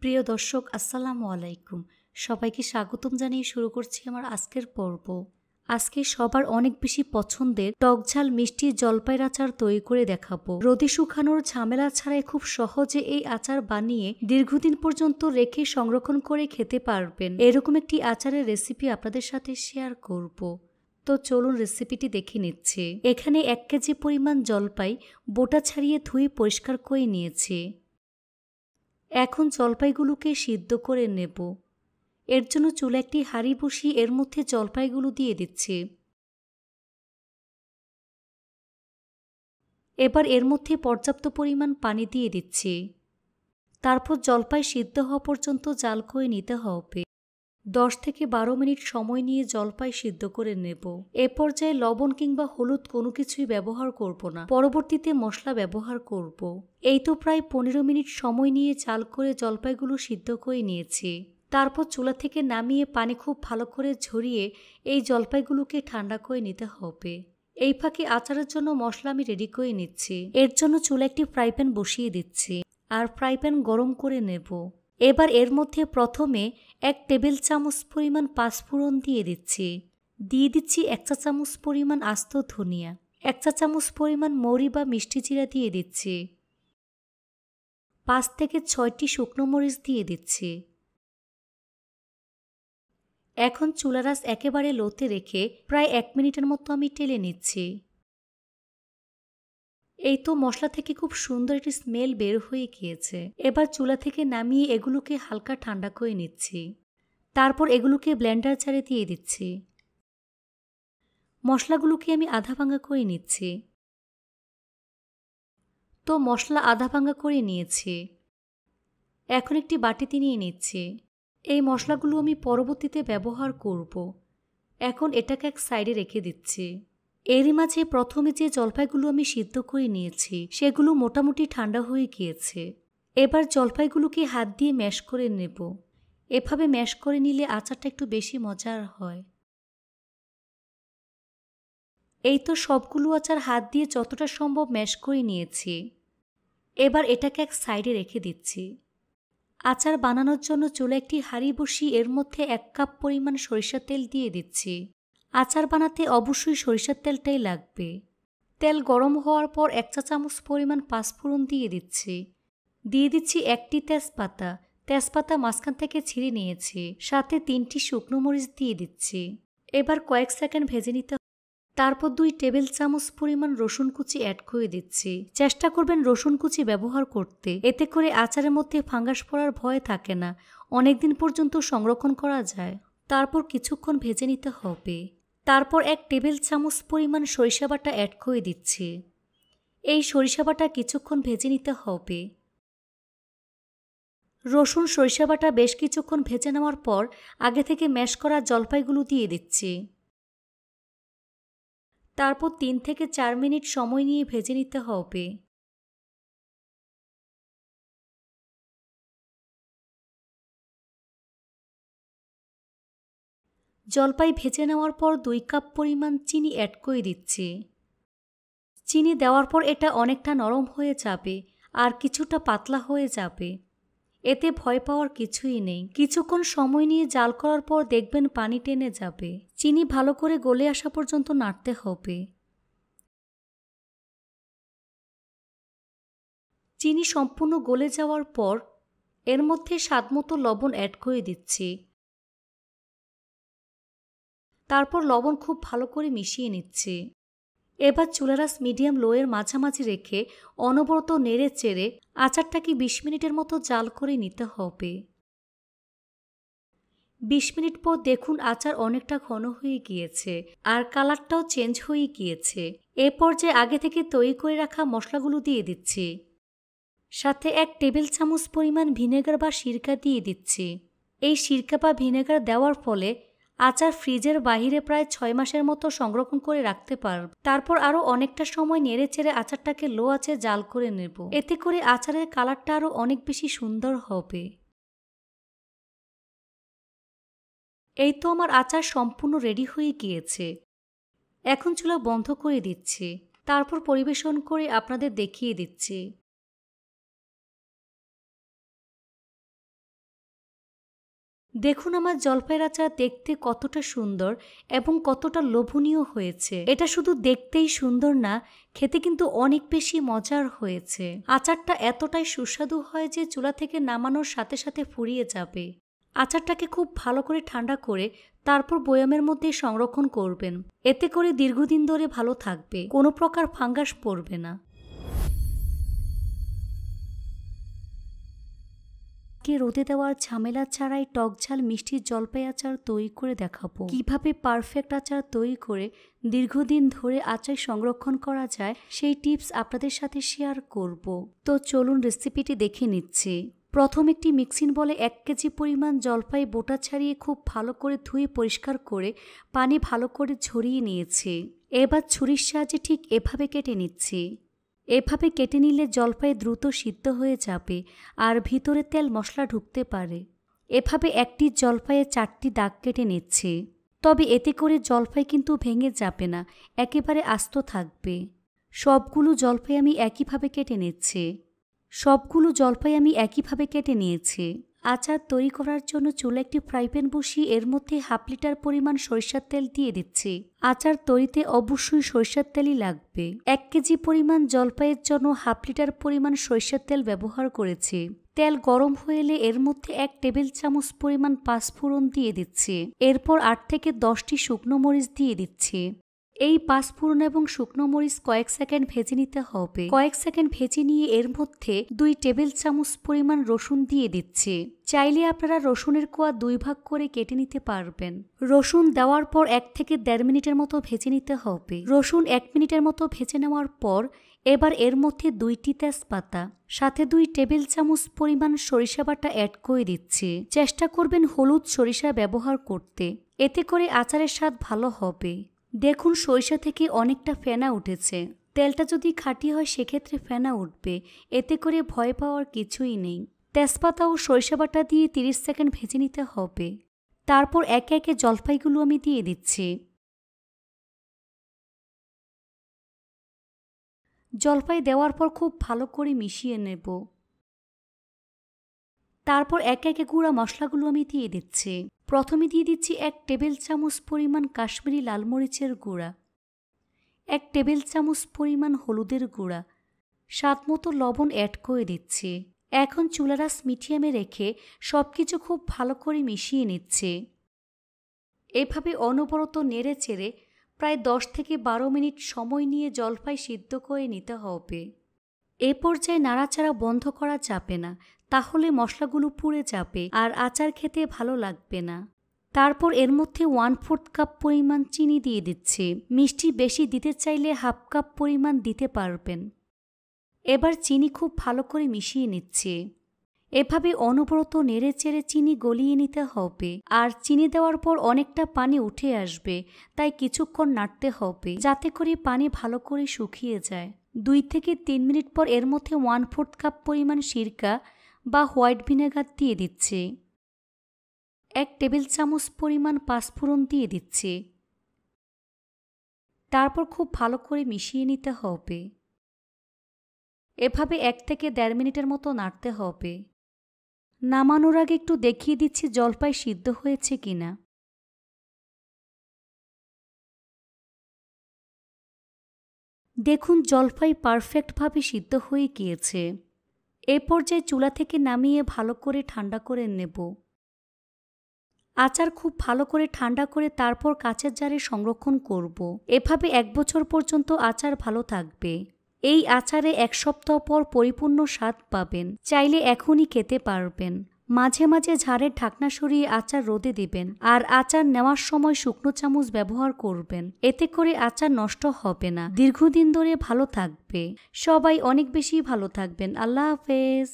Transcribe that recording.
প্রিয় দর্শক আসসালামু আলাইকুম। সবাইকে স্বাগতম জানিয়ে শুরু করছি আমার আজকের পর্ব। আজকে সবার অনেক বেশি পছন্দের টকঝাল মিষ্টি জলপাইয়ের আচার তৈরি করে দেখাবো। রোদে শুকানোর ঝামেলা ছাড়াই খুব সহজে এই আচার বানিয়ে দীর্ঘদিন পর্যন্ত রেখে সংরক্ষণ করে খেতে পারবেন। এরকম একটি আচারের রেসিপি আপনাদের সাথে শেয়ার করব। তো চলুন রেসিপিটি দেখে নিচ্ছি। এখানে 1 কেজি পরিমাণ জলপাই বোটা ছাড়িয়ে ধুয়ে পরিষ্কার করে নিয়েছি। এখন জলপাইগুলোকে সিদ্ধ করে নেব। এর জন্য চুলায় একটি হাঁড়ি বসিয়ে এর মধ্যে জলপাইগুলো দিয়ে দিচ্ছি। এবার এর মধ্যে পর্যাপ্ত পরিমাণ পানি দিয়ে দিচ্ছি। তারপর জলপাই সিদ্ধ হওয়া পর্যন্ত জাল করে নিতে হবে। 10 থেকে 12 মিনিট সময় নিয়ে জলপাই সিদ্ধ করে নেব। এ পর্যায়ে লবণ কিংবা হলুদ কোনো কিছুই ব্যবহার করব না, পরবর্তীতে মশলা ব্যবহার করব। এই তো প্রায় 15 মিনিট সময় নিয়ে জাল করে জলপাইগুলো সিদ্ধ করে নিয়েছি। তারপর চুলা থেকে নামিয়ে পানি খুব ভালো করে ঝরিয়ে এই জলপাইগুলোকে ঠান্ডা করে নিতে হবে। এই ফাঁকে আচারের জন্য মশলা আমি রেডি করে নিচ্ছি। এর জন্য চুলা একটি ফ্রাই প্যান বসিয়ে দিচ্ছি আর ফ্রাই প্যান গরম করে নেব। এবার এর মধ্যে প্রথমে 1 টেবিল চামচ পরিমাণ পাঁচফোড়ন দিয়ে দিচ্ছি। দিয়ে দিচ্ছি 1 চা চামচ পরিমাণ আস্ত ধনিয়া, 1 চা চামচ পরিমাণ মৌরি বা মিষ্টি জিরা দিয়ে দিচ্ছি। 5 থেকে 6টি শুকনো মরিচ দিয়ে দিচ্ছি। এখন চুলার আঁচ একেবারে লোতে রেখে প্রায় 1 মিনিটের মতো আমি টেলে নিচ্ছি। এই তো মশলা থেকে খুব সুন্দর একটি স্মেল বের হয়ে গিয়েছে। এবার চুলা থেকে নামিয়ে এগুলোকে হালকা ঠান্ডা করে নিচ্ছি। তারপর এগুলোকে ব্লেন্ডার জারে দিয়ে দিচ্ছি। মশলাগুলোকে আমি আধা ভাঙা করে নিচ্ছি। তো মশলা আধা ভাঙা করে নিয়েছি। এখন একটি বাটিতে নিয়ে নিচ্ছি। এই মশলাগুলো আমি পরবর্তীতে ব্যবহার করব। এখন এটাকে এক সাইডে রেখে দিচ্ছি। এরই মাঝে প্রথমে যে জলপাইগুলো আমি সিদ্ধ করে নিয়েছি সেগুলো মোটামুটি ঠান্ডা হয়ে গিয়েছে। এবার জলপাইগুলোকে হাত দিয়ে ম্যাশ করে নেব। এভাবে ম্যাশ করে নিলে আচারটা একটু বেশি মজার হয়। এই তো সবগুলো আচার হাত দিয়ে যতটা সম্ভব ম্যাশ করে নিয়েছি। এবার এটাকে এক সাইডে রেখে দিচ্ছি। আচার বানানোর জন্য চুলায় একটি হাঁড়ি বসিয়ে এর মধ্যে 1 কাপ পরিমাণ সরিষার তেল দিয়ে দিচ্ছি। আচার বানাতে অবশ্যই সরিষার তেলটাই লাগবে। তেল গরম হওয়ার পর 1 চা চামচ পরিমাণ পাঁচফোড়ন দিয়ে দিচ্ছি। দিয়ে দিচ্ছি 1টি তেজপাতা। তেজপাতা মাঝখান থেকে ছিঁড়ে নিয়েছি। সাথে 3টি শুকনো মরিচ দিয়ে দিচ্ছি। এবার কয়েক সেকেন্ড ভেজে নিতে। তারপর 2 টেবিল চামচ পরিমাণ রসুন কুচি অ্যাড করে দিচ্ছি। চেষ্টা করবেন রসুন কুচি ব্যবহার করতে, এতে করে আচারের মধ্যে ফাঙ্গাস পড়ার ভয় থাকে না, অনেকদিন পর্যন্ত সংরক্ষণ করা যায়। তারপর কিছুক্ষণ ভেজে নিতে হবে। তারপর 1 টেবিল চামচ পরিমাণ সরিষা বাটা অ্যাড করে দিচ্ছি। এই সরিষা বাটা কিছুক্ষণ ভেজে নিতে হবে। রসুন সরিষা বাটা বেশ কিছুক্ষণ ভেজে নেওয়ার পর আগে থেকে ম্যাশ করা জলপাইগুলো দিয়ে দিচ্ছি। তারপর 3 থেকে 4 মিনিট সময় নিয়ে ভেজে নিতে হবে। জলপাই ভেজে নেওয়ার পর 2 কাপ পরিমাণ চিনি অ্যাড করে দিচ্ছি। চিনি দেওয়ার পর এটা অনেকটা নরম হয়ে যাবে আর কিছুটা পাতলা হয়ে যাবে। এতে ভয় পাওয়ার কিছুই নেই। কিছুক্ষণ সময় নিয়ে জাল করার পর দেখবেন পানি টেনে যাবে। চিনি ভালো করে গলে আসা পর্যন্ত নাড়তে হবে। চিনি সম্পূর্ণ গলে যাওয়ার পর এর মধ্যে স্বাদমতো লবণ অ্যাড করে দিচ্ছি। তারপর লবণ খুব ভালো করে মিশিয়ে নিচ্ছি। এবার চুলার আঁচ মিডিয়াম লোয়ের মাঝামাঝি রেখে অনবরত নেড়ে চেড়ে আচারটাকে 20 মিনিটের মতো জাল করে নিতে হবে। 20 মিনিট পর দেখুন আচার অনেকটা ঘন হয়ে গিয়েছে আর কালারটাও চেঞ্জ হয়ে গিয়েছে। এ পর্যায়ে আগে থেকে তৈরি করে রাখা মশলাগুলো দিয়ে দিচ্ছি। সাথে 1 টেবিল চামচ পরিমাণ ভিনেগার বা সিরকা দিয়ে দিচ্ছি। এই সিরকা বা ভিনেগার দেওয়ার ফলে আচার ফ্রিজের বাহিরে প্রায় 6 মাসের মতো সংরক্ষণ করে রাখতে পারব। তারপর আরও অনেকটা সময় নেড়ে চেড়ে আচারটাকে লো আঁচে জাল করে নেব। এতে করে আচারের কালারটা আরও অনেক বেশি সুন্দর হবে। এই তো আমার আচার সম্পূর্ণ রেডি হয়ে গিয়েছে। এখন চুলা বন্ধ করে দিচ্ছি। তারপর পরিবেশন করে আপনাদের দেখিয়ে দিচ্ছি। দেখুন আমার জলপাইয়ের আচার দেখতে কতটা সুন্দর এবং কতটা লোভনীয় হয়েছে। এটা শুধু দেখতেই সুন্দর না, খেতে কিন্তু অনেক বেশি মজার হয়েছে। আচারটা এতটাই সুস্বাদু হয় যে চুলা থেকে নামানোর সাথে সাথে ফুরিয়ে যাবে। আচারটাকে খুব ভালো করে ঠান্ডা করে তারপর বয়ামের মধ্যে সংরক্ষণ করবেন। এতে করে দীর্ঘদিন ধরে ভালো থাকবে, কোনো প্রকার ফাঙ্গাস পড়বে না। রোদে দেওয়ার ঝামেলা ছাড়াই টকঝাল মিষ্টি জলপাই আচার তৈরি করে দেখাবো। কিভাবে পারফেক্ট আচার তৈরি করে দীর্ঘদিন ধরে আচার সংরক্ষণ করা যায় সেই টিপস আপনাদের সাথে শেয়ার করব। তো চলুন রেসিপিটি দেখে নিচ্ছি। প্রথম একটি মিক্সিং বলে 1 কেজি পরিমাণ জলপাই বোটা ছাড়িয়ে খুব ভালো করে ধুয়ে পরিষ্কার করে পানি ভালো করে ঝরিয়ে নিয়েছি। এবার ছুরির সাহায্যে ঠিক এভাবে কেটে নিচ্ছি। এভাবে কেটে নিলে জলপাই দ্রুত সিদ্ধ হয়ে যাবে আর ভিতরে তেল মশলা ঢুকতে পারে। এভাবে একটি জলপাইয়ে 4টি দাগ কেটে নিচ্ছি। তবে এতে করে জলপাই কিন্তু ভেঙে যাবে না, একেবারে আস্ত থাকবে। সবগুলো জলপাই আমি একইভাবে কেটে নিয়েছি। আচার তৈরি করার জন্য চুলায় একটি ফ্রাই প্যান বসিয়ে এর মধ্যে 1/2 লিটার পরিমাণ সরিষার তেল দিয়ে দিচ্ছি। আচার তৈরিতে অবশ্যই সরিষার তেলই লাগবে। 1 কেজি পরিমাণ জলপাইয়ের জন্য 1/2 লিটার পরিমাণ সরিষার তেল ব্যবহার করেছি। তেল গরম হয়ে এলে এর মধ্যে 1 টেবিল চামচ পরিমাণ পাঁচফোড়ন দিয়ে দিচ্ছি। এরপর 8 থেকে 10টি শুকনো মরিচ দিয়ে দিচ্ছি। এই পাঁচফোড়ন এবং শুকনো মরিচ কয়েক সেকেন্ড ভেজে নিতে হবে। কয়েক সেকেন্ড ভেজে নিয়ে এর মধ্যে 2 টেবিল চামচ পরিমাণ রসুন দিয়ে দিচ্ছি। চাইলে আপনারা রসুনের কোয়া 2 ভাগ করে কেটে নিতে পারবেন। রসুন দেওয়ার পর 1 থেকে 1.5 মিনিটের মতো ভেজে নিতে হবে। রসুন 1 মিনিটের মতো ভেজে নেওয়ার পর এবার এর মধ্যে 2টি তেজপাতা, সাথে 2 টেবিল চামচ পরিমাণ সরিষা বাটা অ্যাড করে দিচ্ছি। চেষ্টা করবেন হলুদ সরিষা ব্যবহার করতে, এতে করে আচারের স্বাদ ভালো হবে। দেখুন সরিষা থেকে অনেকটা ফেনা উঠেছে। তেলটা যদি খাঁটি হয় সেক্ষেত্রে ফেনা উঠবে, এতে করে ভয় পাওয়ার কিছুই নেই। তেজপাতা ও সরিষা বাটা দিয়ে 30 সেকেন্ড ভেজে নিতে হবে। তারপর একে একে জলপাইগুলো আমি দিয়ে দিচ্ছি। জলপাই দেওয়ার পর খুব ভালো করে মিশিয়ে নেব। তারপর একে একে গুঁড়া মশলাগুলো আমি দিয়ে দিচ্ছি। প্রথমে দিয়ে দিচ্ছি 1 টেবিল চামচ পরিমাণ কাশ্মীরি লাল মরিচের গুঁড়া, 1 টেবিল চামচ পরিমাণ হলুদের গুঁড়া, স্বাদমতো লবণ অ্যাড করে দিচ্ছি। এখন চুলার আঁচ মিডিয়ামে রেখে সবকিছু খুব ভালো করে মিশিয়ে নিচ্ছি। এভাবে অনবরত নেড়ে চেড়ে প্রায় 10 থেকে 12 মিনিট সময় নিয়ে জলপাই সিদ্ধ করে নিতে হবে। এ পর্যায়ে নাড়াচাড়া বন্ধ করা যাবে না, তাহলে মশলাগুলো পুড়ে যাবে আর আচার খেতে ভালো লাগবে না। তারপর এর মধ্যে 1/4 কাপ পরিমাণ চিনি দিয়ে দিচ্ছি। মিষ্টি বেশি দিতে চাইলে 1/2 কাপ পরিমাণ দিতে পারবেন। এবার চিনি খুব ভালো করে মিশিয়ে নিচ্ছি। এভাবে অনবরত নেড়ে চেড়ে চিনি গলিয়ে নিতে হবে। আর চিনি দেওয়ার পর অনেকটা পানি উঠে আসবে, তাই কিছুক্ষণ নাড়তে হবে যাতে করে পানি ভালো করে শুকিয়ে যায়। 2 থেকে 3 মিনিট পর এর মধ্যে 1/4 কাপ পরিমাণ সিরকা বা হোয়াইট ভিনেগার দিয়ে দিচ্ছি। 1 টেবিল চামচ পরিমাণ পাঁচফোড়ন দিয়ে দিচ্ছি। তারপর খুব ভালো করে মিশিয়ে নিতে হবে। এভাবে 1 থেকে 1.5 মিনিটের মতো নাড়তে হবে। নামানোর আগে একটু দেখিয়ে দিচ্ছি জলপাই সিদ্ধ হয়েছে কিনা। দেখুন জলপাই পারফেক্টভাবে সিদ্ধ হয়ে গিয়েছে। এ পর্যায়ে চুলা থেকে নামিয়ে ভালো করে ঠান্ডা করে নেব। আচার খুব ভালো করে ঠান্ডা করে তারপর কাঁচের জারে সংরক্ষণ করব। এভাবে 1 বছর পর্যন্ত আচার ভালো থাকবে। এই আচারে 1 সপ্তাহ পর পরিপূর্ণ স্বাদ পাবেন। চাইলে এখনই খেতে পারবেন। মাঝে মাঝে ঝাড়ের ঢাকনা সরিয়ে আচার রোদে দিবেন আর আচার নেওয়ার সময় শুকনো চামচ ব্যবহার করবেন। এতে করে আচার নষ্ট হবে না, দীর্ঘদিন ধরে ভালো থাকবে। সবাই অনেক বেশি ভালো থাকবেন। আল্লাহ হাফেজ।